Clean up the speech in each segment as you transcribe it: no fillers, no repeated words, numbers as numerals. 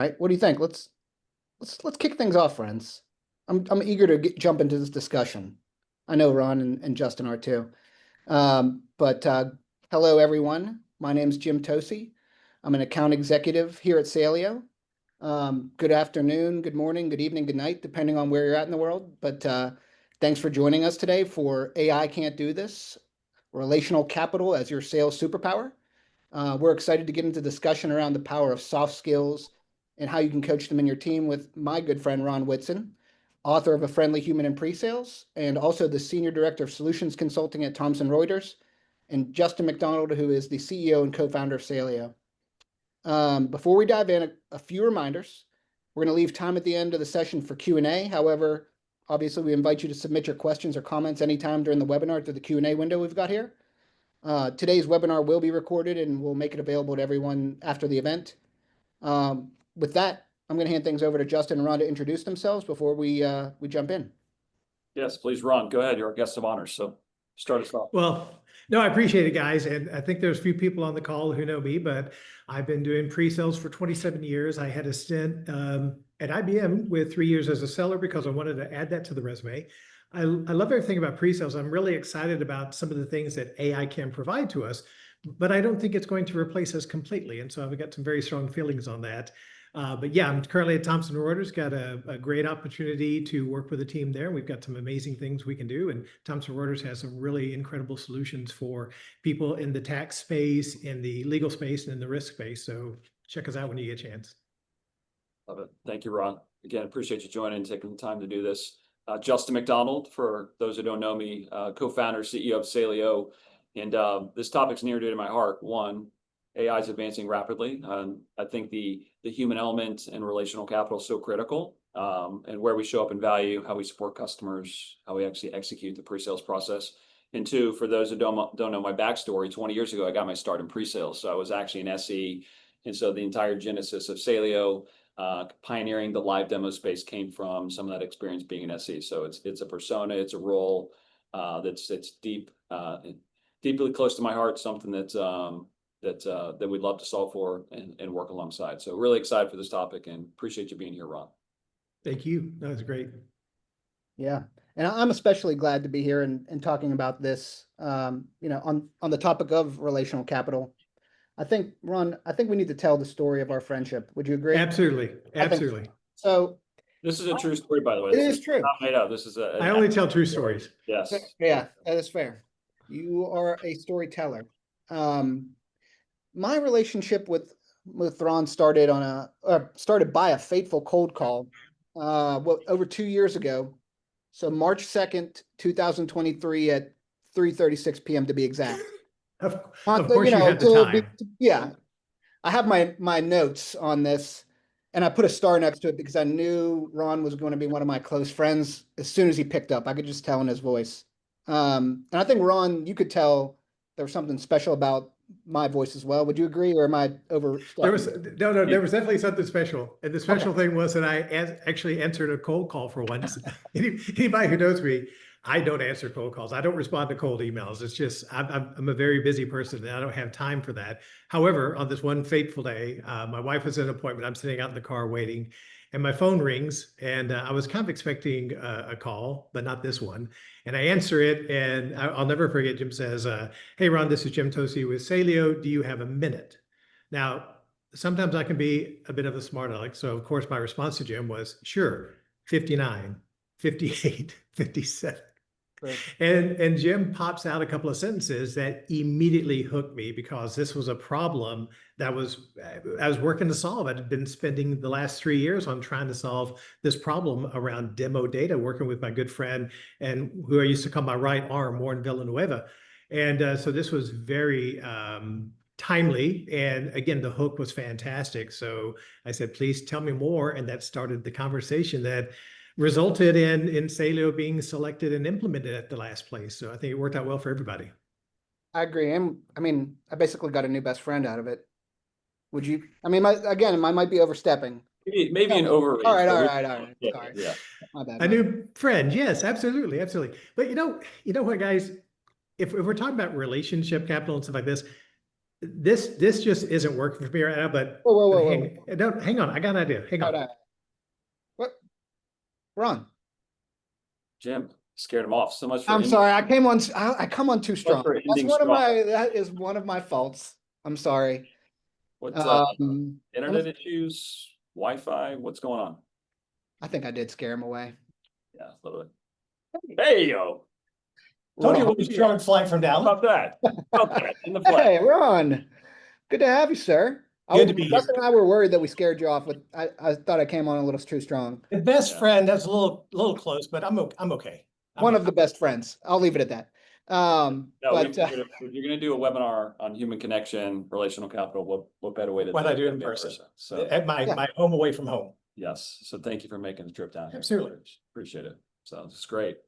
Right? What do you think? Let's kick things off, friends. I'm eager to jump into this discussion. I know Ron and Justin are too. But hello, everyone. My name is Jim Tocci. I'm an account executive here at Saleo. Good afternoon, good morning, good evening, good night, depending on where you're at in the world. But thanks for joining us today for AI Can't Do This, Relational Capital as your sales superpower. We're excited to get into discussion around the power of soft skills and how you can coach them in your team with my good friend Ron Whitson, author of A Friendly Human in Presales, and also the Senior Director of Solutions Consulting at Thomson Reuters, and Justin McDonald, who is the CEO and co-founder of Saleo. Before we dive in, a few reminders. We're going to leave time at the end of the session for Q&A. However, obviously, we invite you to submit your questions or comments anytime during the webinar through the Q&A window we've got here. Today's webinar will be recorded and we'll make it available to everyone after the event. With that, I'm going to hand things over to Justin and Ron to introduce themselves before we jump in. Yes, please, Ron, go ahead. You're our guest of honor, so start us off. Well, no, I appreciate it, guys. And I think there's a few people on the call who know me, but I've been doing pre-sales for 27 years. I had a stint at IBM with 3 years as a seller because I wanted to add that to the resume. I love everything about pre-sales. I'm really excited about some of the things that AI can provide to us, but I don't think it's going to replace us completely. And so I've got some very strong feelings on that. But yeah, I'm currently at Thomson Reuters, got a great opportunity to work with a team there. We've got some amazing things we can do. And Thomson Reuters has some really incredible solutions for people in the tax space, in the legal space, and in the risk space. So check us out when you get a chance. Love it. Thank you, Ron. Again, appreciate you joining and taking the time to do this. Justin McDonald, for those who don't know me, co-founder, CEO of Saleo. And this topic's near and dear to my heart. One, AI is advancing rapidly. I think the human element and relational capital is so critical, and where we show up in value, how we support customers, how we actually execute the pre-sales process. And two, for those who don't know my backstory, 20 years ago, I got my start in pre-sales. So I was actually an SE. And so the entire genesis of Saleo, pioneering the live demo space, came from some of that experience being an SE. So it's a persona, it's a role that's deeply close to my heart, something that we'd love to solve for and work alongside. So really excited for this topic and appreciate you being here, Ron. Thank you. That was great. Yeah. And I'm especially glad to be here and talking about this, on the topic of relational capital. I think, Ron, we need to tell the story of our friendship. Would you agree? Absolutely. Absolutely. So this is a true story, by the way. It is true. Not made up. This is I only tell true stories. Yes. Yeah, that is fair. You are a storyteller. My relationship with Ron started by a fateful cold call over 2 years ago. So March 2nd, 2023 at 3:36 p.m. to be exact. Of course you had the time. Yeah. I have my notes on this, and I put a star next to it because I knew Ron was going to be one of my close friends. As soon as he picked up, I could just tell in his voice. And I think, Ron, you could tell there was something special about my voice as well. Would you agree, or am I overstepping? There was definitely something special. And the special thing was that I actually answered a cold call for once. Anybody who knows me, I don't answer cold calls. I don't respond to cold emails. It's just, I'm a very busy person and I don't have time for that. However, on this one fateful day, my wife was at an appointment. I'm sitting out in the car waiting and my phone rings and I was kind of expecting a call, but not this one. And I answer it and I'll never forget, Jim says, hey, Ron, this is Jim Tocci with Saleo. Do you have a minute? Now, sometimes I can be a bit of a smart aleck. So of course, my response to Jim was, sure, 59, 58, 57. Right. And Jim pops out a couple of sentences that immediately hooked me because this was a problem that I was working to solve. I'd been spending the last 3 years on trying to solve this problem around demo data, working with my good friend and who I used to call my right arm, Warren Villanueva. And so this was very timely. And again, the hook was fantastic. So I said, please tell me more. And that started the conversation that resulted in Saleo being selected and implemented at the last place. So I think it worked out well for everybody. I agree. I basically got a new best friend out of it. Would you? I might be overstepping. Maybe an overreach. All right. Yeah, Sorry. Yeah. My bad. A new friend. Yes, absolutely. But you know what, guys? If we're talking about relationship capital and stuff like this, this just isn't working for me right now, but Whoa, whoa, whoa, hang on. I got an idea. Hang on. What? Ron, Jim, scared him off so much for I'm sorry. I came on. I come on too strong. for That's ending one of strong. my. That is one of my faults. I'm sorry. What's internet issues, Wi-Fi? What's going on? I think I did scare him away. Yeah, a little bit. Hey, yo. Told you Ron. it was Charlotte flight from How Dallas. about that? How about that? In the flat. Hey, Ron. Good to have you, sir. Good to be here. Justin and I were worried that we scared you off with. I thought I came on a little too strong. The best Yeah. friend, that's a little close, but I'm okay. One of the best friends. I'll leave it at that. No, But if you're gonna do a webinar on human connection, relational capital, what better way to Why do not it do it than in in person? So, At my home away from home. yes, so thank you for making the trip down here. Absolutely. Appreciate it. So it's great.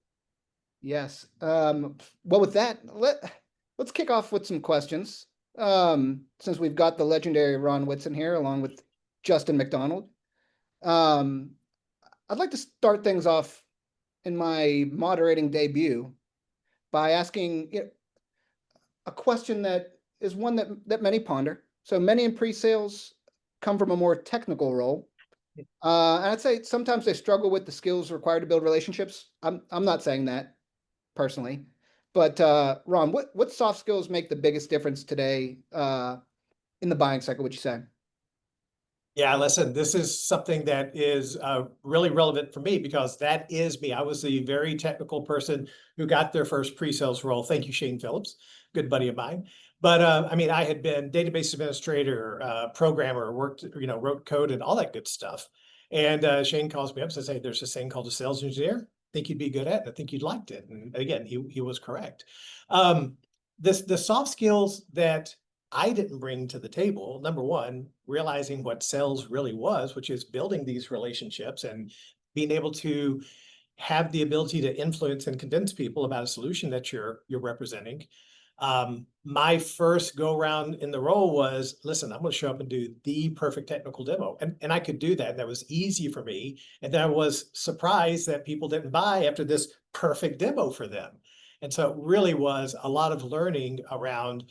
yes. Well, with that, let's kick off with some questions. Since we've got the legendary Ron Whitson here, along with Justin McDonald. I'd like to start things off in my moderating debut by asking a question that is one that many ponder. So many in pre-sales come from a more technical role. And I'd say sometimes they struggle with the skills required to build relationships. I'm not saying that personally, but Ron, what soft skills make the biggest difference today in the buying cycle, would you say? Yeah, listen, this is something that is really relevant for me because that is me. I was the very technical person who got their first pre-sales role. Thank you, Shane Phillips, good buddy of mine. But I mean, I had been database administrator, programmer, worked, wrote code and all that good stuff. And Shane calls me up and says, "Hey, there's this thing called a sales engineer. I think you'd be good at it. I think you'd liked it." And again, he was correct. The soft skills that I didn't bring to the table, number one, realizing what sales really was, which is building these relationships and being able to have the ability to influence and convince people about a solution that you're representing. My first go around in the role was, listen, I'm going to show up and do the perfect technical demo. And I could do that. And that was easy for me. And then I was surprised that people didn't buy after this perfect demo for them. And so it really was a lot of learning around,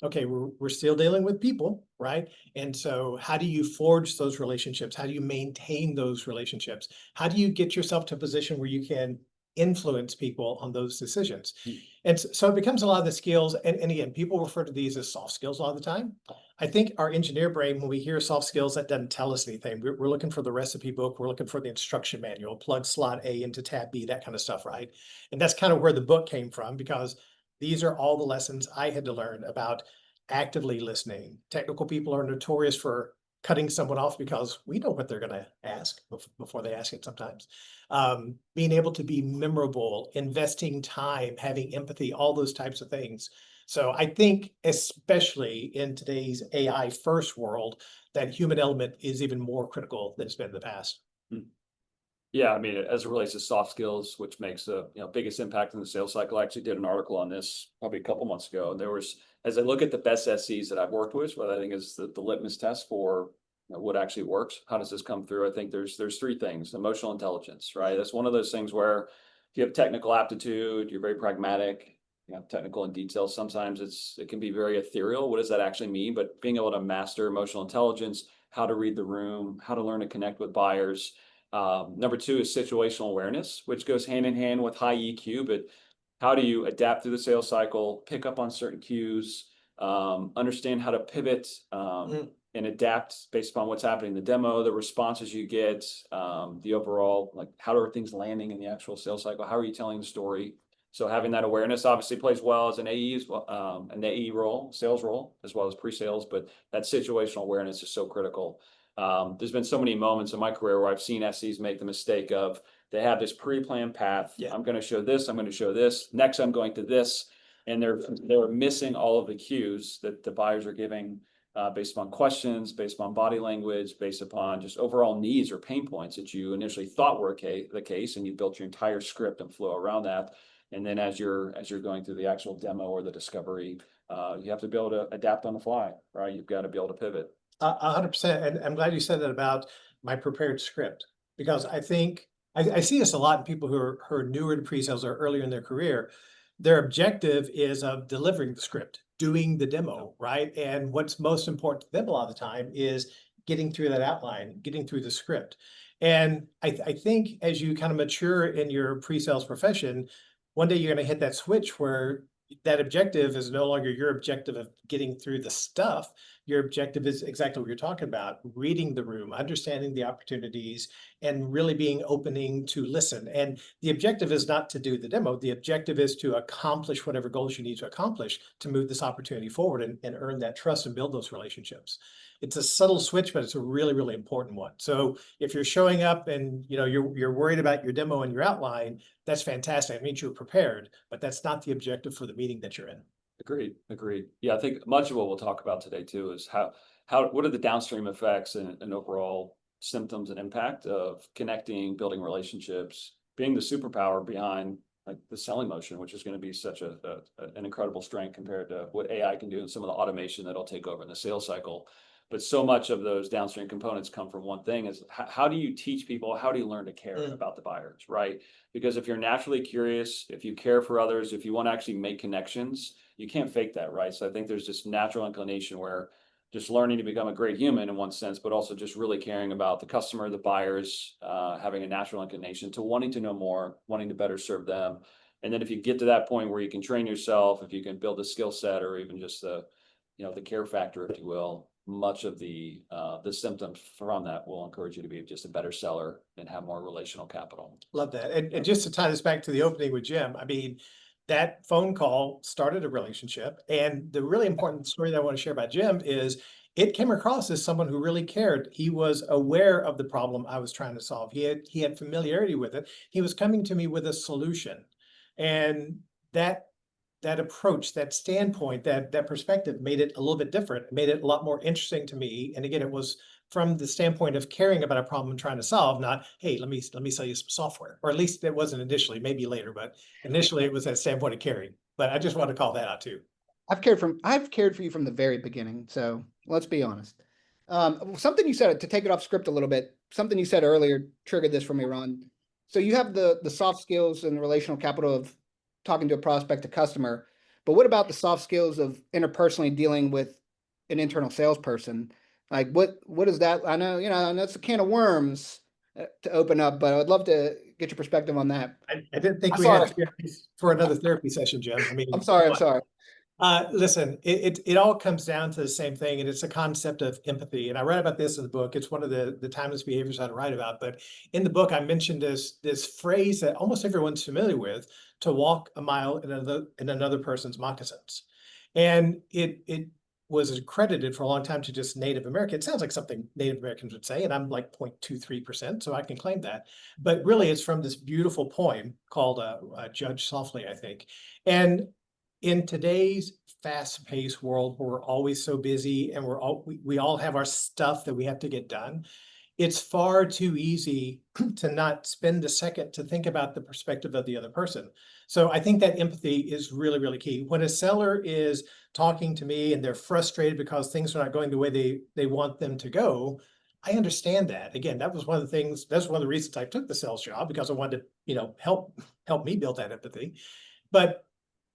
okay, we're still dealing with people, right? And so how do you forge those relationships? How do you maintain those relationships? How do you get yourself to a position where you can influence people on those decisions? And so it becomes a lot of the skills. And again, people refer to these as soft skills a lot of the time. I think our engineer brain, when we hear soft skills, that doesn't tell us anything. We're looking for the recipe book. We're looking for the instruction manual, plug slot A into tab B, that kind of stuff, right? And that's kind of where the book came from, because these are all the lessons I had to learn about actively listening. Technical people are notorious for cutting someone off because we know what they're going to ask before they ask it sometimes. Being able to be memorable, investing time, having empathy, all those types of things. So I think, especially in today's AI first world, that human element is even more critical than it's been in the past. Yeah, I mean, as it relates to soft skills, which makes the biggest impact in the sales cycle, I actually did an article on this probably a couple months ago. And there was, as I look at the best SEs that I've worked with, what I think is the litmus test for what actually works. How does this come through? I think there's three things. Emotional intelligence, right? That's one of those things where if you have technical aptitude, you're very pragmatic, technical in detail. Sometimes it can be very ethereal. What does that actually mean? But being able to master emotional intelligence, how to read the room, how to learn to connect with buyers. Number two is situational awareness, which goes hand in hand with high EQ, but how do you adapt through the sales cycle, pick up on certain cues, understand how to pivot and adapt based upon what's happening in the demo, the responses you get, the overall, like how are things landing in the actual sales cycle? How are you telling the story? So having that awareness obviously plays well as an AE as well, an AE role, sales role, as well as pre-sales, but that situational awareness is so critical. There's been so many moments in my career where I've seen SEs make the mistake of they have this pre-planned path. Yeah. I'm going to show this. I'm going to show this. Next, I'm going to this. And they're missing all of the cues that the buyers are giving based upon questions, based upon body language, based upon just overall needs or pain points that you initially thought were the case, and you built your entire script and flow around that. And then as you're going through the actual demo or the discovery, you have to be able to adapt on the fly, right? You've got to be able to pivot. 100%. And I'm glad you said that about my prepared script, because I think I see this a lot in people who are newer to pre-sales or earlier in their career. their objective is of delivering the script, doing the demo, right? And what's most important to them a lot of the time is getting through that outline, getting through the script. And I think as you kind of mature in your pre-sales profession, one day you're going to hit that switch where that objective is no longer your objective of getting through the stuff. Your objective is exactly what you're talking about, reading the room, understanding the opportunities, and really being opening to listen. And the objective is not to do the demo. The objective is to accomplish whatever goals you need to accomplish to move this opportunity forward and earn that trust and build those relationships. It's a subtle switch, but it's a really, really important one. So if you're showing up and you're worried about your demo and your outline, that's fantastic. It means you're prepared, but that's not the objective for the meeting that you're in. Agreed. Yeah, I think much of what we'll talk about today too is what are the downstream effects and overall symptoms and impact of connecting, building relationships, being the superpower behind like the selling motion, which is going to be such an incredible strength compared to what AI can do and some of the automation that'll take over in the sales cycle. But so much of those downstream components come from one thing is how do you teach people, how do you learn to care about the buyers, right? Because if you're naturally curious, if you care for others, if you want to actually make connections, you can't fake that, right? So I think there's this natural inclination where just learning to become a great human in one sense, but also just really caring about the customer, the buyers, having a natural inclination to wanting to know more, wanting to better serve them. And then if you get to that point where you can train yourself, if you can build a skill set or even just the care factor, if you will, much of the symptoms from that will encourage you to be just a better seller and have more relational capital. Love that. And just to tie this back to the opening with Jim, I mean, that phone call started a relationship. And the really important story that I want to share about Jim is it came across as someone who really cared. He was aware of the problem I was trying to solve. He had familiarity with it. He was coming to me with a solution. And that approach, that standpoint, that perspective made it a little bit different, made it a lot more interesting to me. And again, it was from the standpoint of caring about a problem and trying to solve, not, hey, let me sell you some software. Or at least it wasn't initially, maybe later, but initially it was that standpoint of caring. But I just want to call that out too. I've cared for you from the very beginning. So let's be honest. Something you said, to take it off script a little bit, something you said earlier triggered this for me, Ron. So you have the soft skills and the relational capital of talking to a prospect, a customer, but what about the soft skills of interpersonally dealing with an internal salesperson? Like what is that? I know, that's a can of worms to open up, but I would love to get your perspective on that. I didn't think I'm we had sorry. for another therapy session, Jim. I mean, I'm sorry. listen, it all comes down to the same thing, and it's a concept of empathy. And I read about this in the book. It's one of the timeless behaviors I write about. But in the book, I mentioned this phrase that almost everyone's familiar with: to walk a mile in another person's moccasins. And it was accredited for a long time to just Native American. It sounds like something Native Americans would say, and I'm like 0.23%, so I can claim that. But really, it's from this beautiful poem called "Judge Softly," I think. And in today's fast-paced world, where we're always so busy and we all have our stuff that we have to get done, it's far too easy to not spend a second to think about the perspective of the other person. So I think that empathy is really, really key. When a seller is talking to me and they're frustrated because things are not going the way they want them to go, I understand that. Again, that was one of the things, that's one of the reasons I took the sales job, because I wanted to, help me build that empathy. But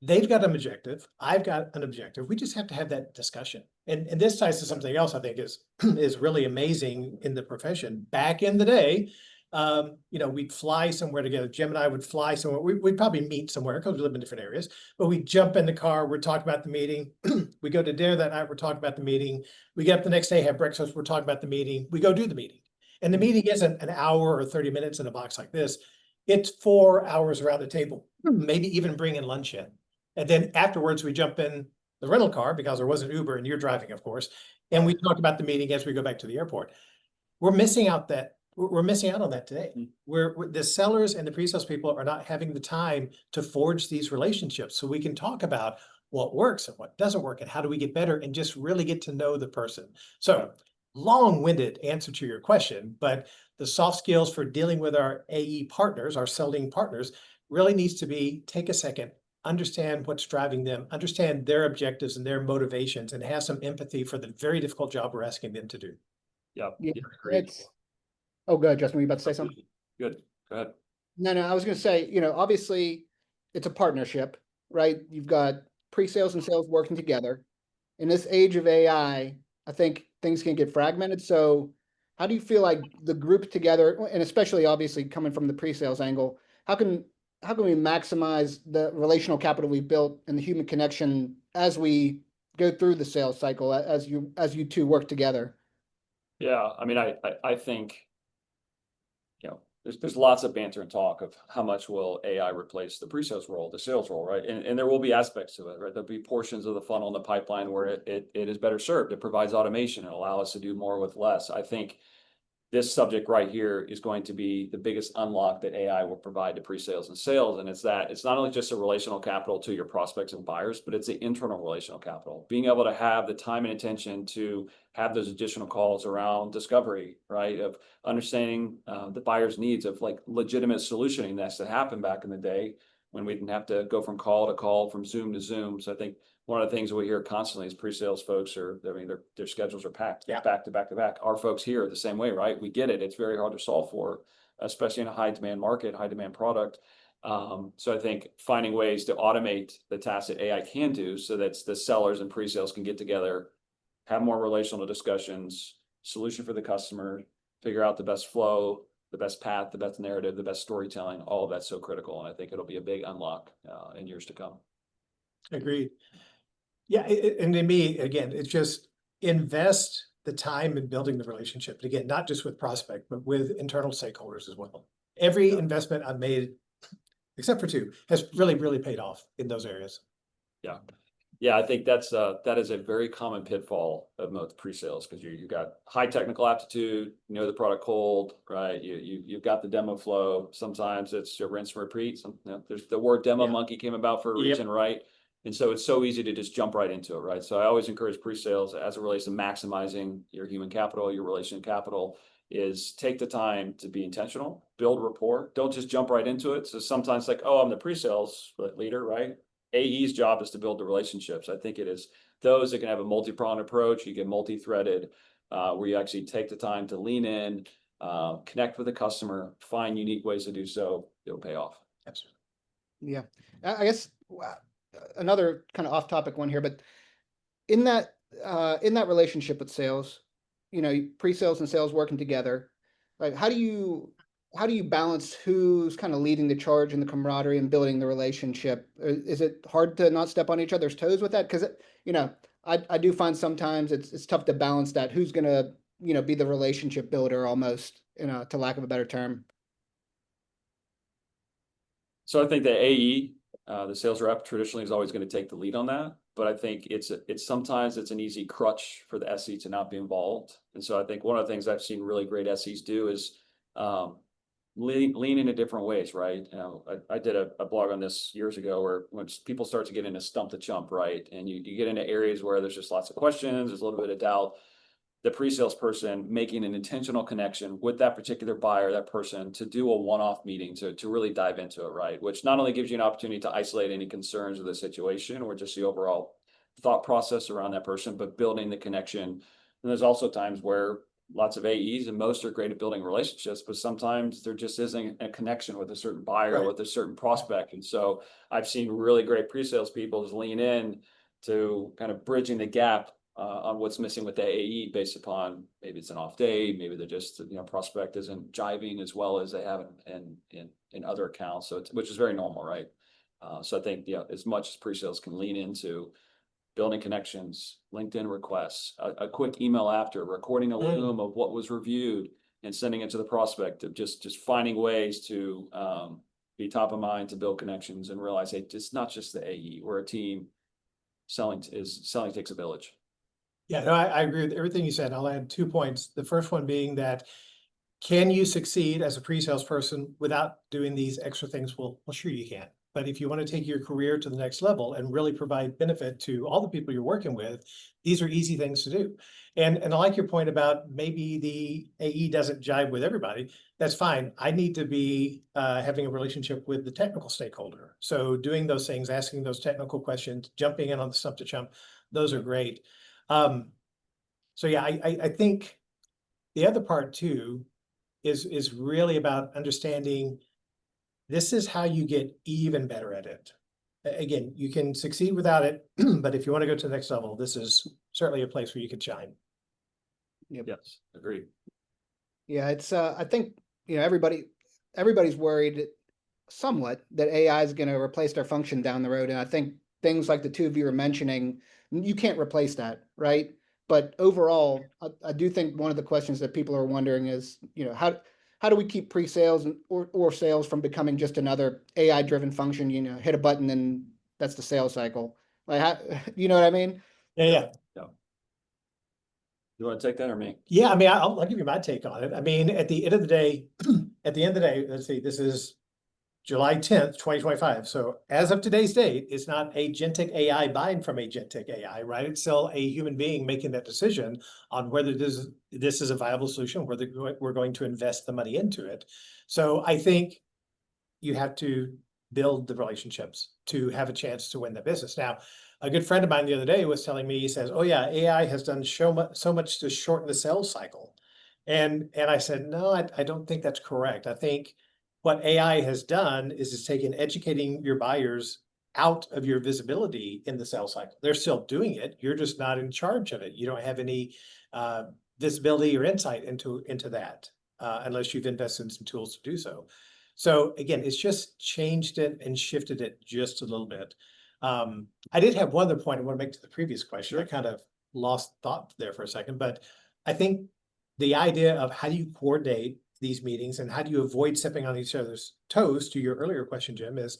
they've got an objective. I've got an objective. We just have to have that discussion. And this ties to something else I think is really amazing in the profession. Back in the day, we'd fly somewhere together. Jim and I would fly somewhere. We'd probably meet somewhere because we live in different areas, but we'd jump in the car. We'd talk about the meeting. We go to dinner that night. We're talking about the meeting. We get up the next day, have breakfast. We're talking about the meeting. We go do the meeting. And the meeting isn't an hour or 30 minutes in a box like this. It's 4 hours around the table, maybe even bringing lunch in. And then afterwards, we jump in the rental car because there wasn't Uber and you're driving, of course. And we talk about the meeting as we go back to the airport. We're missing out on that today. Where the sellers and the pre-sales people are not having the time to forge these relationships so we can talk about what works and what doesn't work and how do we get better and just really get to know the person. So long-winded answer to your question, but the soft skills for dealing with our AE partners, our selling partners, really needs to be take a second, understand what's driving them, understand their objectives and their motivations, and have some empathy for the very difficult job we're asking them to do. Yeah. Great. Oh, good. Justin, were you about to say something? Good. Go ahead. No, I was going to say, obviously it's a partnership. right? You've got pre-sales and sales working together. In this age of AI, I think things can get fragmented. So how do you feel like the group together, and especially obviously coming from the pre-sales angle, how can we maximize the relational capital we've built and the human connection as we go through the sales cycle, as you two work together? Yeah, I mean, I think, you know, there's lots of banter and talk of how much will AI replace the pre-sales role, the sales role, right? And there will be aspects to it, right? There'll be portions of the funnel and the pipeline where it is better served. It provides automation and allow us to do more with less. I think this subject right here is going to be the biggest unlock that AI will provide to pre-sales and sales. And it's not only just a relational capital to your prospects and buyers, but it's the internal relational capital. Being able to have the time and attention to have those additional calls around discovery, right? Of understanding the buyer's needs, of like legitimate solutioning that happened back in the day when we didn't have to go from call to call, from Zoom to Zoom. So I think one of the things we hear constantly is pre-sales folks their schedules are packed, back to back to back. Our folks here are the same way, right? We get it. It's very hard to solve for, especially in a high demand market, high demand product. So I think finding ways to automate the tasks that AI can do so that the sellers and pre-sales can get together, have more relational discussions, solution for the customer, figure out the best flow, the best path, the best narrative, the best storytelling. All of that's so critical. And I think it'll be a big unlock in years to come. Agreed. Yeah, and to me, again, it's just invest the time in building the relationship. And again, not just with prospect, but with internal stakeholders as well. Every investment I've made, except for two, has really, really paid off in those areas. Yeah. Yeah, I think that is a very common pitfall of most pre-sales, because you've got high technical aptitude, you know the product cold, right? You've got the demo flow. Sometimes it's a rinse and repeat. There's the word demo monkey came about for a reason, right? And so it's so easy to just jump right into it, right? So I always encourage pre-sales, as it relates to maximizing your human capital, your relational capital, is take the time to be intentional, build rapport. Don't just jump right into it. So sometimes like, oh, I'm the pre-sales leader, right? AE's job is to build the relationships. I think it is those that can have a multi-pronged approach. You get multi-threaded, where you actually take the time to lean in, connect with the customer, find unique ways to do so. It'll pay off. Absolutely. Yeah, I guess another kind of off-topic one here, but in that relationship with sales, you know, pre-sales and sales working together, right? How do you balance who's kind of leading the charge and the camaraderie and building the relationship? Is it hard to not step on each other's toes with that? Because you know, I do find sometimes it's tough to balance that. Who's gonna, you know, be the relationship builder almost, you know, to lack of a better term. So I think the AE, the sales rep, traditionally is always going to take the lead on that. But I think it's sometimes it's an easy crutch for the SE to not be involved. And so I think one of the things I've seen really great SEs do is lean into different ways, right? You know, I did a blog on this years ago, where when people start to get into stump the chump, right? And you get into areas where there's just lots of questions, there's a little bit of doubt. The pre-sales person making an intentional connection with that particular buyer, that person, to do a one-off meeting to really dive into it, right? Which not only gives you an opportunity to isolate any concerns of the situation or just the overall thought process around that person, but building the connection. And there's also times where lots of AEs, and most are great at building relationships, but sometimes there just isn't a connection with a certain buyer, with a certain prospect. And so I've seen really great pre-sales people just lean in to kind of bridging the gap on what's missing with the AE, based upon maybe it's an off day, maybe they're just, you know, prospect isn't jiving as well as they have in other accounts. So which is very normal, right? So I think, yeah, as much as pre-sales can lean into building connections, LinkedIn requests, a quick email after, recording a loom of what was reviewed and sending it to the prospect, of just finding ways to be top of mind, to build connections and realize, hey, it's not just the AE, we're a team. Selling takes a village. Yeah, no, I agree with everything you said. I'll add 2 points. The first one being that, can you succeed as a pre-sales person without doing these extra things? Well, sure you can. But if you want to take your career to the next level and really provide benefit to all the people you're working with, these are easy things to do. And I like your point about maybe the AE doesn't jive with everybody. That's fine. I need to be having a relationship with the technical stakeholder. So doing those things, asking those technical questions, jumping in on the stump to chump, those are great. So yeah, I think the other part too is really about understanding this is how you get even better at it. again, you can succeed without it, but if you want to go to the next level, this is certainly a place where you could shine. Yes, agreed. Yeah, it's I think, everybody's worried somewhat that AI is going to replace their function down the road. And I think things like the two of you are mentioning, you can't replace that, right? But overall, I do think one of the questions that people are wondering is, how do we keep pre-sales or sales from becoming just another AI-driven function? Hit a button and that's the sales cycle. Like, you know what I mean? Yeah. You want to take that or me? Yeah, I mean, I'll give you my take on it. I mean, at the end of the day, let's see, this is July 10th, 2025. So as of today's date, it's not agentic AI buying from agentic AI, right? It's still a human being making that decision on whether this is a viable solution, whether we're going to invest the money into it. So I think you have to build the relationships to have a chance to win the business. Now, a good friend of mine the other day was telling me, he says, "Oh yeah, AI has done so much to shorten the sales cycle." And I said, "No, I don't think that's correct. I think what AI has done is it's taken educating your buyers out of your visibility in the sales cycle. They're still doing it. You're just not in charge of it. You don't have any visibility or insight into that unless you've invested in some tools to do so." So again, it's just changed it and shifted it just a little bit. I did have one other point I want to make to the previous question. I kind of lost thought there for a second, but I think the idea of how do you coordinate these meetings and how do you avoid stepping on each other's toes, to your earlier question, Jim, is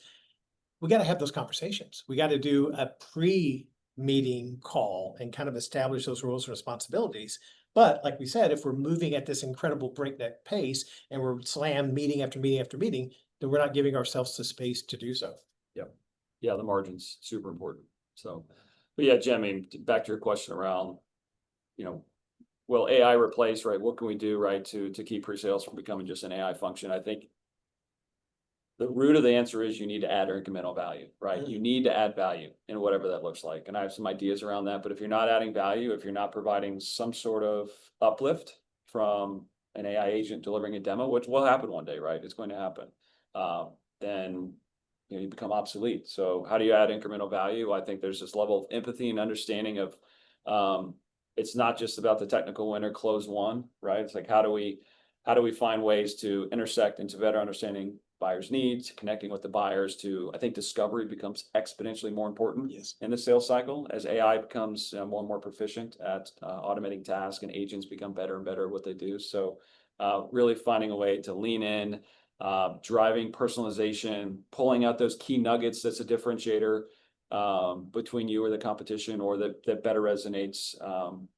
we got to have those conversations. We got to do a pre-meeting call and kind of establish those roles and responsibilities. But like we said, if we're moving at this incredible breakneck pace and we're slammed meeting after meeting after meeting, then we're not giving ourselves the space to do so. Yeah, the margin's super important. So, but yeah, Jim, I mean, back to your question around, will AI replace, right? What can we do, right, to keep pre-sales from becoming just an AI function? I think the root of the answer is you need to add incremental value, right? You need to add value in whatever that looks like. And I have some ideas around that, but if you're not adding value, if you're not providing some sort of uplift from an AI agent delivering a demo, which will happen one day, right? It's going to happen. Then you become obsolete. So how do you add incremental value? I think there's this level of empathy and understanding of, it's not just about the technical winner close one, right? It's like, how do we find ways to intersect into better understanding buyers' needs, connecting with the buyers to, I think discovery becomes exponentially more important in the sales cycle as AI becomes more and more proficient at automating tasks and agents become better and better at what they do. So really finding a way to lean in, driving personalization, pulling out those key nuggets that's a differentiator between you or the competition, or that better resonates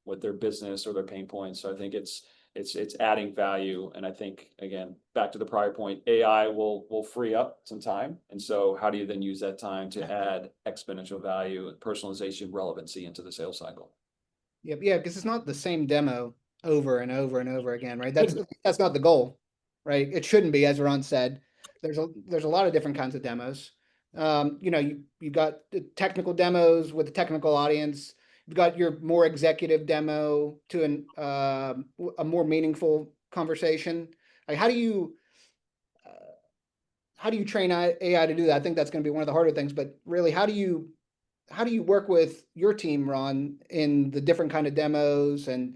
with their business or their pain points. So I think it's adding value. And I think, again, back to the prior point, AI will free up some time. And so how do you then use that time to add exponential value, personalization, relevancy into the sales cycle? Yep. Yeah, because it's not the same demo over and over and over again, right? That's not the goal, right? It shouldn't be, as Ron said. There's a lot of different kinds of demos. You got the technical demos with the technical audience. You've got your more executive demo to a more meaningful conversation. Like, how do you train AI to do that? I think that's going to be one of the harder things. But really, how do you work with your team, Ron, in the different kind of demos and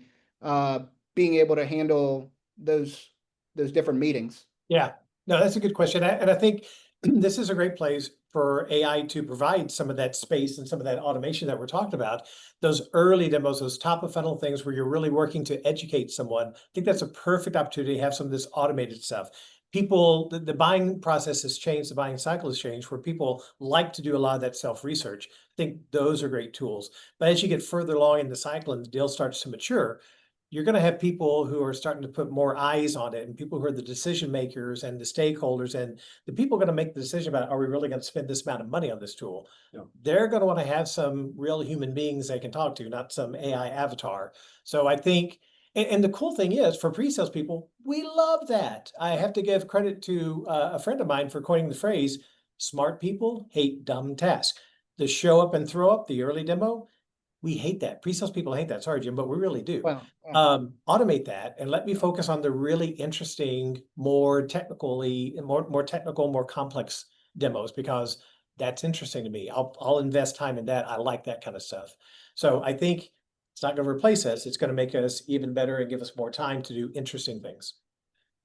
being able to handle those different meetings? Yeah, no, that's a good question. And I think this is a great place for AI to provide some of that space and some of that automation that we're talking about. Those early demos, those top of funnel things where you're really working to educate someone. I think that's a perfect opportunity to have some of this automated stuff. People, the buying process has changed, the buying cycle has changed, where people like to do a lot of that self-research. I think those are great tools. But as you get further along in the cycle and the deal starts to mature, you're going to have people who are starting to put more eyes on it, and people who are the decision makers and the stakeholders, and the people going to make the decision about, are we really going to spend this amount of money on this tool? Yeah. They're going to want to have some real human beings they can talk to, not some AI avatar. So I think, and the cool thing is, for pre-sales people, we love that. I have to give credit to a friend of mine for coining the phrase, smart people hate dumb tasks. The show up and throw up, the early demo, we hate that. Pre-sales people hate that. Sorry, Jim, but we really do. Well, Automate that and let me focus on the really interesting, more technical, more complex demos, because That's interesting to me. I'll invest time in that. I like that kind of stuff. So I think it's not going to replace us. It's going to make us even better and give us more time to do interesting things.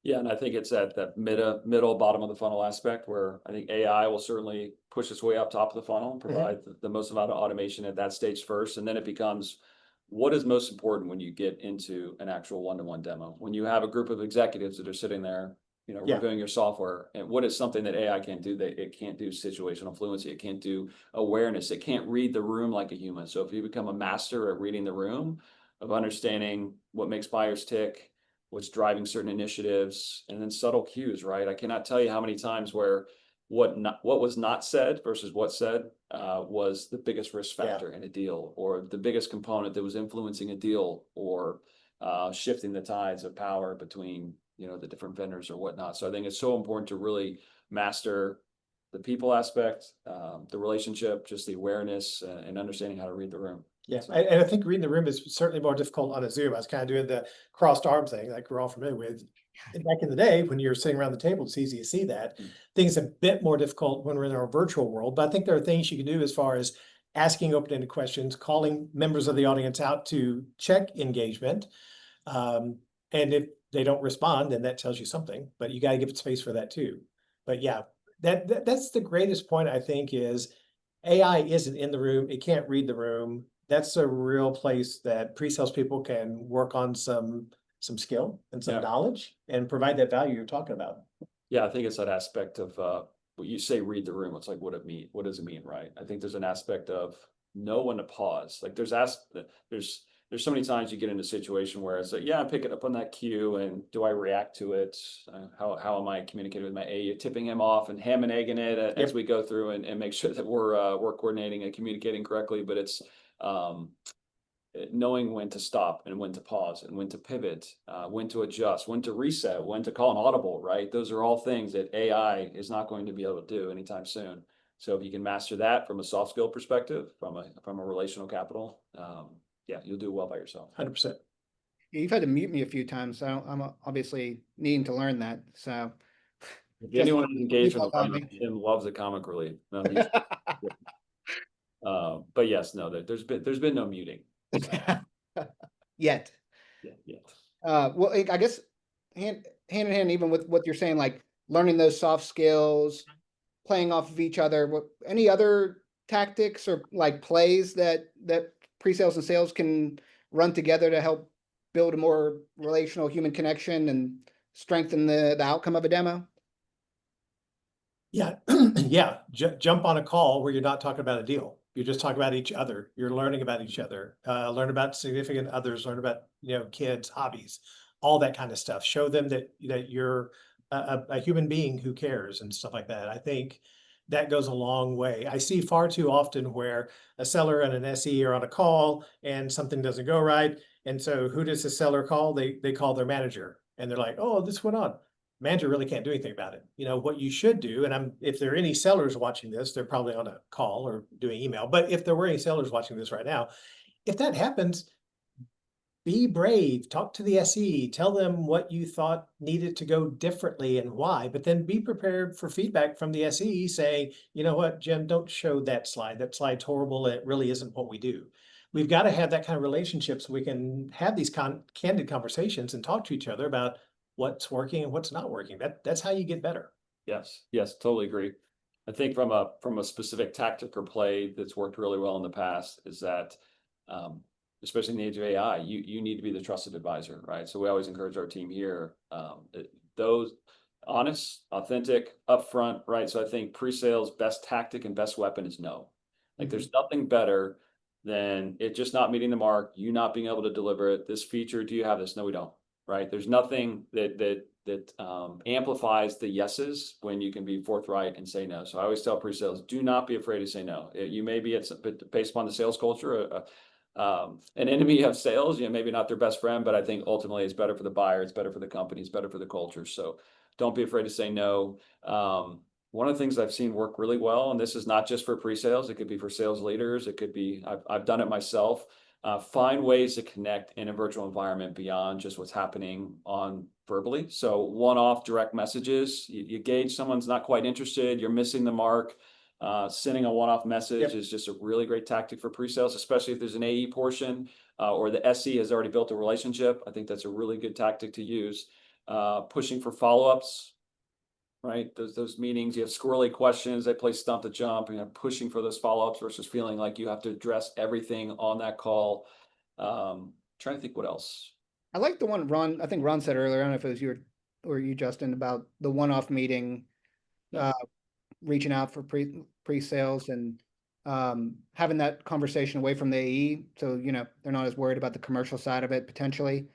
Yeah, and I think it's at that middle, bottom of the funnel aspect where I think AI will certainly push its way up top of the funnel and provide the most amount of automation at that stage first. And then it becomes what is most important when you get into an actual one-to-one demo. When you have a group of executives that are sitting there, reviewing your software, and what is something that AI can't do? That it can't do situational fluency, it can't do awareness, it can't read the room like a human. So if you become a master at reading the room, of understanding what makes buyers tick, what's driving certain initiatives, and then subtle cues, right? I cannot tell you how many times where what was not said versus what said was the biggest risk factor in a deal, or the biggest component that was influencing a deal, or shifting the tides of power between the different vendors or whatnot. So I think it's so important to really master the people aspect, the relationship, just the awareness, and understanding how to read the room. Yeah, and I think reading the room is certainly more difficult on a Zoom. I was kind of doing the crossed arm thing, like we're all familiar with. And back in the day, when you're sitting around the table, it's easy to see that. Things a bit more difficult when we're in our virtual world. But I think there are things you can do as far as asking open-ended questions, calling members of the audience out to check engagement. And if they don't respond, then that tells you something. But you got to give it space for that too. But yeah, that's the greatest point, I think, is AI isn't in the room. It can't read the room. That's a real place that pre-sales people can work on some skill and some knowledge and provide that value you're talking about. Yeah, I think it's that aspect of what you say, read the room. It's like, what does it mean, right? I think there's an aspect of know when to pause. Like there's so many times you get in a situation where it's like, yeah, I'm picking up on that cue, and do I react to it? How am I communicating with my A? You're tipping him off and ham and egging it as we go through and make sure that we're coordinating and communicating correctly. But it's knowing when to stop and when to pause and when to pivot, when to adjust, when to reset, when to call an audible, right? Those are all things that AI is not going to be able to do anytime soon. So if you can master that from a soft skill perspective, from a relational capital, yeah, you'll do well by yourself. 100%. You've had to mute me a few times, so I'm obviously needing to learn that. So if anyone is engaged with Jim loves the comic relief. No, but yes, no, there's been no muting. Yet. Yeah. Well, I guess hand in hand, even with what you're saying, like learning those soft skills, playing off of each other. Any other tactics or like plays that pre-sales and sales can run together to help build a more relational human connection and strengthen the outcome of a demo? Yeah, yeah. Jump on a call where you're not talking about a deal. You're just talking about each other. You're learning about each other. Learn about significant others. Learn about kids, hobbies, all that kind of stuff. Show them that you're a human being who cares and stuff like that. I think that goes a long way. I see far too often where a seller and an SE are on a call and something doesn't go right. And so who does the seller call? They call their manager, and they're like, oh, this went on. Manager really can't do anything about it. What you should do, and if there are any sellers watching this, they're probably on a call or doing email. But if there were any sellers watching this right now, if that happens, be brave, talk to the SE, tell them what you thought needed to go differently and why, but then be prepared for feedback from the SE saying, you know what, Jim, don't show that slide. That slide's horrible. It really isn't what we do. We've got to have that kind of relationship so we can have these candid conversations and talk to each other about what's working and what's not working. That's how you get better. Yes, totally agree. I think from a specific tactic or play that's worked really well in the past is that, especially in the age of AI, you need to be the trusted advisor, right? So we always encourage our team here, those honest, authentic, upfront, right? So I think pre-sales best tactic and best weapon is no. Like there's nothing better than it just not meeting the mark, you not being able to deliver it. This feature, do you have this? No, we don't. Right? There's nothing that amplifies the yeses when you can be forthright and say no. So I always tell pre-sales, do not be afraid to say no. You may be based upon the sales culture, an enemy of sales, maybe not their best friend, but I think ultimately it's better for the buyer, it's better for the company, it's better for the culture. So don't be afraid to say no. One of the things I've seen work really well, and this is not just for pre-sales, it could be for sales leaders, it could be, I've done it myself. Find ways to connect in a virtual environment beyond just what's happening on verbally. So one-off direct messages, you gauge someone's not quite interested, you're missing the mark. Sending a one-off message Yep. is just a really great tactic for pre-sales, especially if there's an AE portion or the SE has already built a relationship. I think that's a really good tactic to use. Pushing for follow-ups, right? Those meetings, you have squirrely questions, they play stump the jump, pushing for those follow-ups versus feeling like you have to address everything on that call. Trying to think what else. I like the one I think Ron said earlier, I don't know if it was you or you, Justin, about the one-off meeting, Yeah. reaching out for pre-sales and having that conversation away from the AE. So, they're not as worried about the commercial side of it potentially.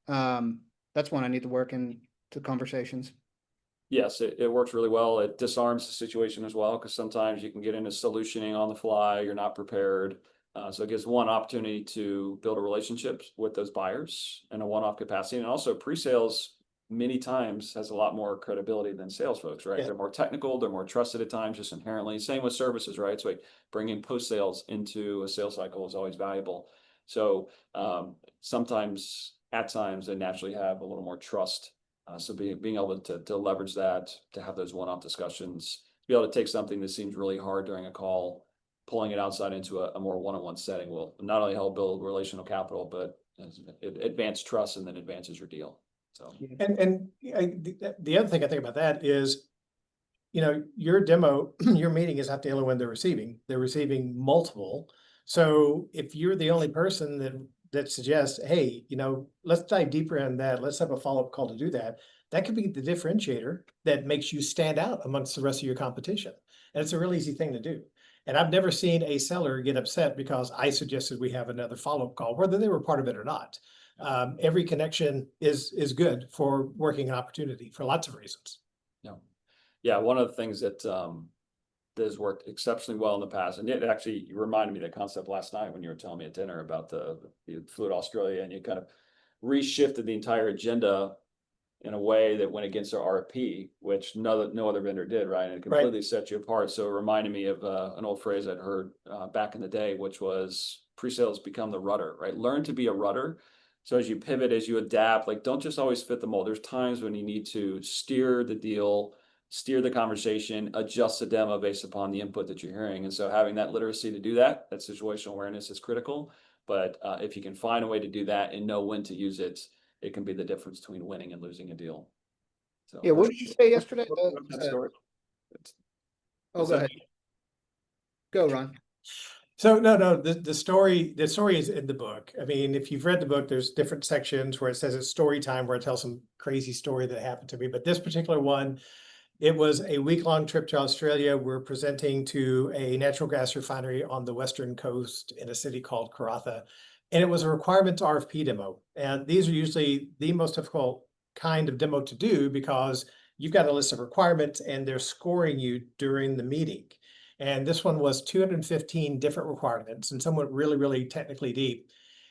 That's one I need to work into conversations. Yes, it works really well. It disarms the situation as well, because sometimes you can get into solutioning on the fly, you're not prepared. So it gives one opportunity to build a relationship with those buyers in a one-off capacity. And also pre-sales many times has a lot more credibility than sales folks, right? Yeah. They're more technical, they're more trusted at times just inherently. Same with services, right? So like bringing post-sales into a sales cycle is always valuable. So sometimes at times they naturally have a little more trust. So being able to leverage that, to have those one-off discussions, to be able to take something that seems really hard during a call, pulling it outside into a more one-on-one setting will not only help build relational capital, but it advance trust and then advances your deal. So, The other thing I think about that is, your demo, your meeting is not the only one they're receiving. They're receiving multiple. So if you're the only person that suggests, hey, let's dive deeper in that, let's have a follow-up call to do that, that could be the differentiator that makes you stand out amongst the rest of your competition. And it's a real easy thing to do. And I've never seen a seller get upset because I suggested we have another follow-up call, whether they were part of it or not. Every connection is good for working an opportunity for lots of reasons. yeah, one of the things that has worked exceptionally well in the past, and it actually reminded me of the concept last night when you were telling me at dinner about you flew to Australia and you kind of reshifted the entire agenda in a way that went against our RFP, which no other vendor did, right? And it completely set you apart. So it reminded me of an old phrase I'd heard back in the day, which was pre-sales become the rudder, right? Learn to be a rudder. So as you pivot, as you adapt, like don't just always fit the mold. There's times when you need to steer the deal, steer the conversation, adjust the demo based upon the input that you're hearing. And so having that literacy to do that situational awareness is critical. But if you can find a way to do that and know when to use it, it can be the difference between winning and losing a deal. So Yeah, what did you say yesterday? Oh, go ahead. Go, Ron. So no, the story is in the book. I mean, if you've read the book, there's different sections where it says it's story time, where it tells some crazy story that happened to me. But this particular one, it was a week-long trip to Australia. We're presenting to a natural gas refinery on the western coast in a city called Karratha. And it was a requirements RFP demo. And these are usually the most difficult kind of demo to do because you've got a list of requirements and they're scoring you during the meeting. And this one was 215 different requirements and some went really, really technically deep.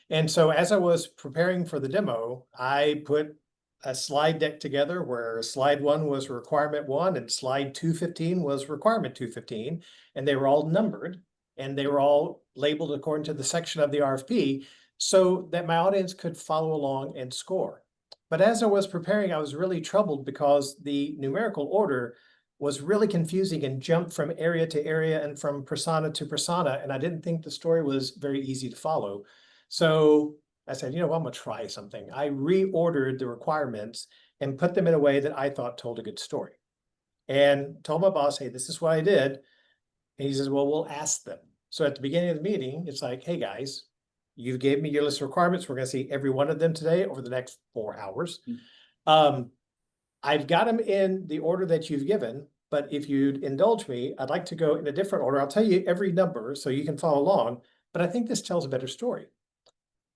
And so as I was preparing for the demo, I put a slide deck together where slide 1 was requirement 1 and slide 215 was requirement 215. And they were all numbered and they were all labeled according to the section of the RFP so that my audience could follow along and score. But as I was preparing, I was really troubled because the numerical order was really confusing and jumped from area to area and from persona to persona. And I didn't think the story was very easy to follow. So I said, I'm gonna try something. I reordered the requirements and put them in a way that I thought told a good story. And told my boss, hey, this is what I did. And he says, well, we'll ask them. So at the beginning of the meeting, it's like, hey guys, you gave me your list of requirements. We're gonna see every one of them today over the next 4 hours. I've got them in the order that you've given, but if you'd indulge me, I'd like to go in a different order. I'll tell you every number so you can follow along, but I think this tells a better story.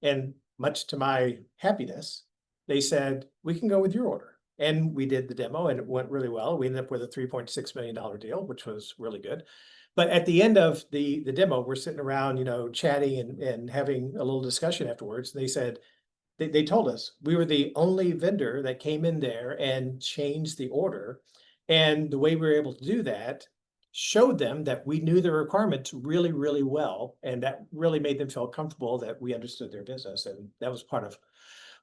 And much to my happiness, they said, we can go with your order. And we did the demo and it went really well. We ended up with a $3.6 million deal, which was really good. But at the end of the demo, we're sitting around, chatting and having a little discussion afterwards. They said, they told us we were the only vendor that came in there and changed the order. And the way we were able to do that showed them that we knew the requirements really, really well. And that really made them feel comfortable that we understood their business. And that was part of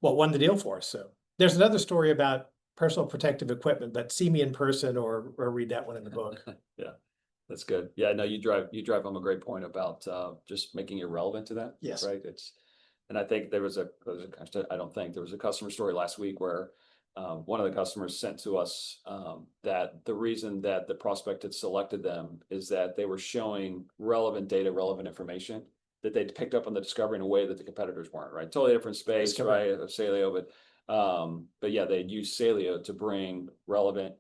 what won the deal for us. So there's another story about personal protective equipment, but see me in person or read that one in the book. Yeah, That's good. Yeah, no, you drive home a great point about just making it relevant to that. Yes. Right. And I think there was I don't think there was a customer story last week where one of the customers sent to us that the reason that the prospect had selected them is that they were showing relevant data, relevant information that they'd picked up on the discovery in a way that the competitors weren't, right? Totally different space, Discovery. right? Of Saleo, but yeah, they'd use Saleo to bring relevant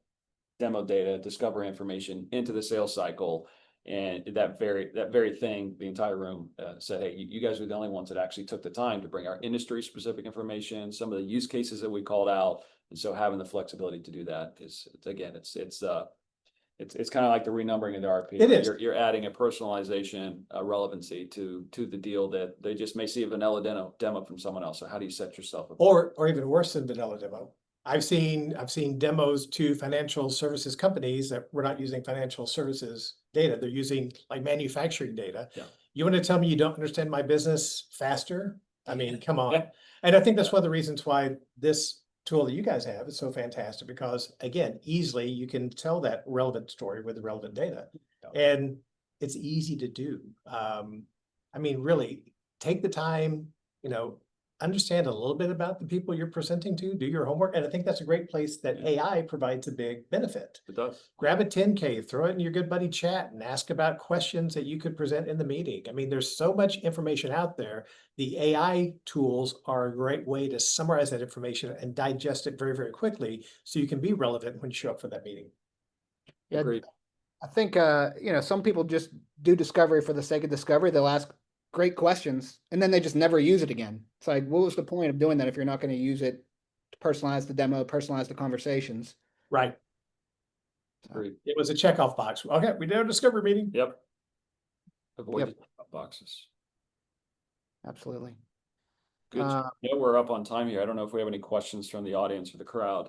demo data, discovery information into the sales cycle. And that very thing, the entire room said, hey, you guys are the only ones that actually took the time to bring our industry specific information, some of the use cases that we called out. And so having the flexibility to do that is, again, it's kind of like the renumbering of the RP. It is. You're adding a personalization, a relevancy to the deal that they just may see a vanilla demo from someone else. So how do you set yourself up? Or even worse than vanilla demo. I've seen demos to financial services companies that we're not using financial services data. They're using like manufacturing data. Yeah. You want to tell me you don't understand my business faster? I mean, come on. Yeah. And I think that's one of the reasons why this tool that you guys have is so fantastic, because again, easily you can tell that relevant story with the relevant data. Yeah. And it's easy to do. I mean, really take the time, understand a little bit about the people you're presenting to, do your homework. And I think that's a great place that AI provides a big benefit. It does. Grab a 10K, throw it in your good buddy chat and ask about questions that you could present in the meeting. I mean, there's so much information out there. The AI tools are a great way to summarize that information and digest it very, very quickly so you can be relevant when you show up for that meeting. Yeah, Agreed. I think, some people just do discovery for the sake of discovery. They'll ask great questions and then they just never use it again. It's like, what was the point of doing that if you're not going to use it to personalize the demo, personalize the conversations? Right. Agreed. It was a checkoff box. Okay, we did a discovery meeting. Yep. Avoid Yep. the boxes. Absolutely. Good. Yeah, we're up on time here. I don't know if we have any questions from the audience or the crowd.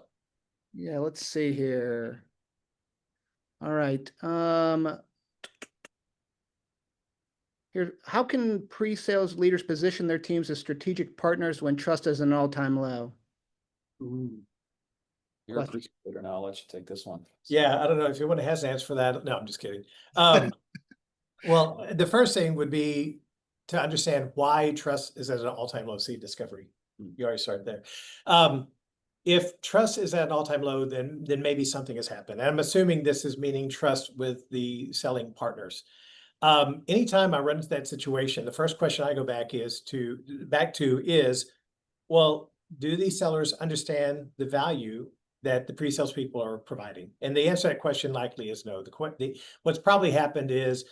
Yeah, let's see here. All right. Here, how can pre-sales leaders position their teams as strategic partners when trust is an all-time low? You're a Question. pre leader now. I'll let you take this one. Yeah, I don't know if anyone has an answer for that. No, I'm just kidding. Well, the first thing would be to understand why trust is at an all-time low. See discovery. You already started there. If trust is at an all-time low, then maybe something has happened. And I'm assuming this is meaning trust with the selling partners. Anytime I run into that situation, the first question I go back to is, well, do these sellers understand the value that the pre-sales people are providing? And the answer to that question likely is no. What's probably happened is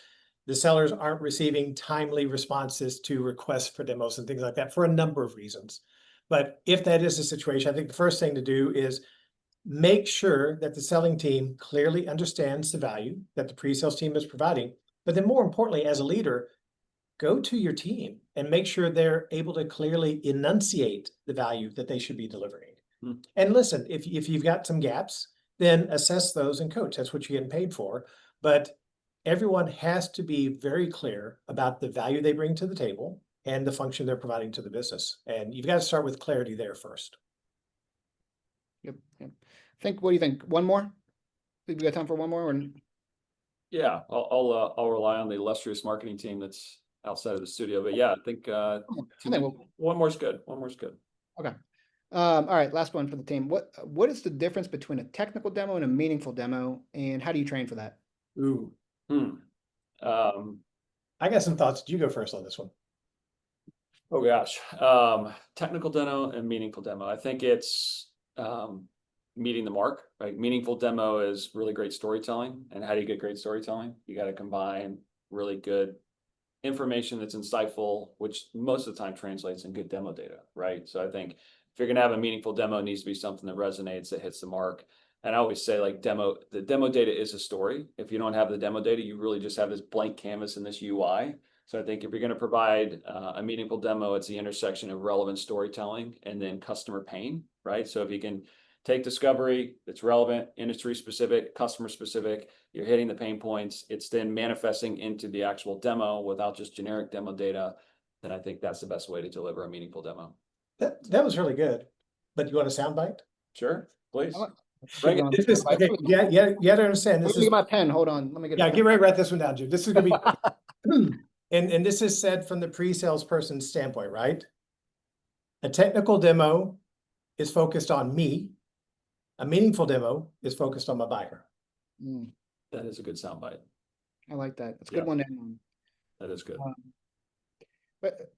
the sellers aren't receiving timely responses to requests for demos and things like that for a number of reasons. But if that is the situation, I think the first thing to do is make sure that the selling team clearly understands the value that the pre-sales team is providing. But then more importantly, as a leader, go to your team and make sure they're able to clearly enunciate the value that they should be delivering. And listen, if you've got some gaps, then assess those and coach. That's what you're getting paid for. But everyone has to be very clear about the value they bring to the table and the function they're providing to the business. And you've got to start with clarity there first. Yep. What do you think? One more? Think we got time for one more? Yeah, I'll rely on the illustrious marketing team that's outside of the studio. But yeah, I think one more's good. One more's good. Okay. All right, last one for the team. What is the difference between a technical demo and a meaningful demo, and how do you train for that? Ooh. I got some thoughts. You go first on this one. Oh gosh. Technical demo and meaningful demo. I think it's meeting the mark, right? Meaningful demo is really great storytelling. And how do you get great storytelling? You got to combine really good information that's insightful, which most of the time translates in good demo data, right? So I think if you're going to have a meaningful demo, it needs to be something that resonates, that hits the mark. And I always say, like, the demo data is a story. If you don't have the demo data, you really just have this blank canvas and this UI. So I think if you're going to provide a meaningful demo, it's the intersection of relevant storytelling and then customer pain, right? So if you can take discovery that's relevant, industry specific, customer specific, you're hitting the pain points, it's then manifesting into the actual demo without just generic demo data, then I think that's the best way to deliver a meaningful demo. That was really good. But you want a soundbite? Sure, please. Bring it. Ron. This is, okay, yeah, you gotta understand, Let this me is, get my pen, hold on, let me get. a yeah, pen. get ready to write this one down, Jim. This is gonna be, and this is said from the pre-sales person's standpoint, right? A technical demo is focused on me. A meaningful demo is focused on my buyer. Mm, That is a good soundbite. I like that, it's a Yeah. good one to end on. That is good. But,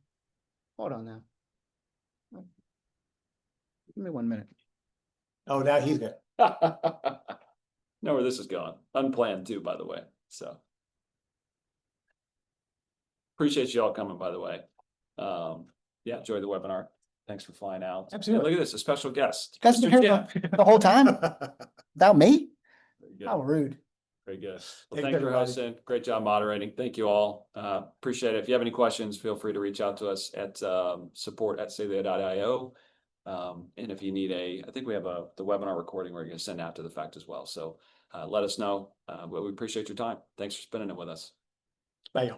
hold on now. Give me 1 minute. Oh, now he's good. Know where this is going. Unplanned too, by the way. So appreciate you all coming, by the way. Yeah, enjoy the webinar. Thanks for flying out. And Absolutely. look at this, a special guest. You guys been Mr. here Jim. the whole time without me? Very good. How rude. Very good. Well, Thanks, thank you for everybody. hosting. Great job moderating. Thank you all. Appreciate it. If you have any questions, feel free to reach out to us at support@saleo.io. And if you need I think we have the webinar recording we're going to send out to the fact as well. So let us know. But we appreciate your time. Thanks for spending it with us. Bye.